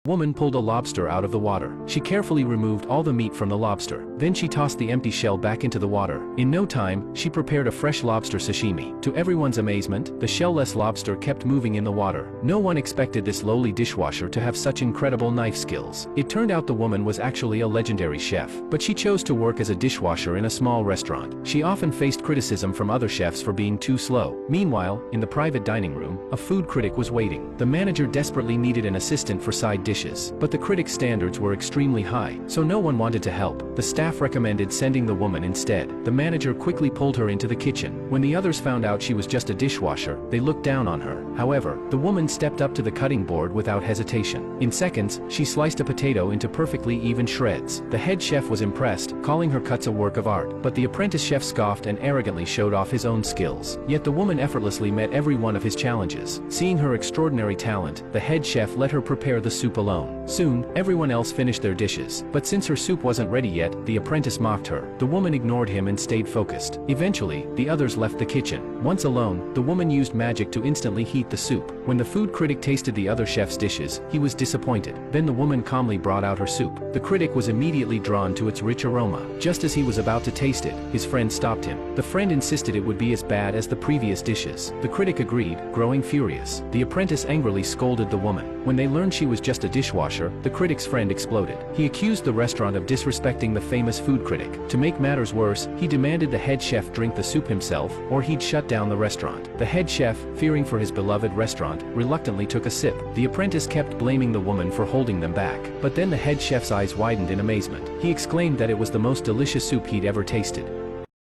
Woman pulled a lobster out of the water. She carefully removed all the meat from the lobster. Then she tossed the empty shell back into the water. In no time, she prepared a fresh lobster sashimi. To everyone's amazement, the shell-less lobster kept moving in the water. No one expected this lowly dishwasher to have such incredible knife skills. It turned out the woman was actually a legendary chef, but she chose to work as a dishwasher in a small restaurant. She often faced criticism from other chefs for being too slow. Meanwhile, in the private dining room, a food critic was waiting. The manager desperately needed an assistant for side dishes. But the critic's standards were extremely high, so no one wanted to help. The staff recommended sending the woman instead. The manager quickly pulled her into the kitchen. When the others found out she was just a dishwasher, they looked down on her. However, the woman stepped up to the cutting board without hesitation. In seconds, she sliced a potato into perfectly even shreds. The head chef was impressed, calling her cuts a work of art. But the apprentice chef scoffed and arrogantly showed off his own skills. Yet the woman effortlessly met every one of his challenges. Seeing her extraordinary talent, the head chef let her prepare the soup alone. Soon, everyone else finished their dishes, but since her soup wasn't ready yet, the apprentice mocked her. The woman ignored him and stayed focused. Eventually, the others left the kitchen. Once alone, the woman used magic to instantly heat the soup. When the food critic tasted the other chef's dishes, he was disappointed. Then the woman calmly brought out her soup. The critic was immediately drawn to its rich aroma. Just as he was about to taste it, his friend stopped him. The friend insisted it would be as bad as the previous dishes. The critic agreed, growing furious. The apprentice angrily scolded the woman. When they learned she was just a dishwasher, the critic's friend exploded. He accused the restaurant of disrespecting the famous food critic. To make matters worse, he demanded the head chef drink the soup himself, or he'd shut down the restaurant. The head chef, fearing for his beloved restaurant, reluctantly took a sip. The apprentice kept blaming the woman for holding them back. But then the head chef's eyes widened in amazement. He exclaimed that it was the most delicious soup he'd ever tasted.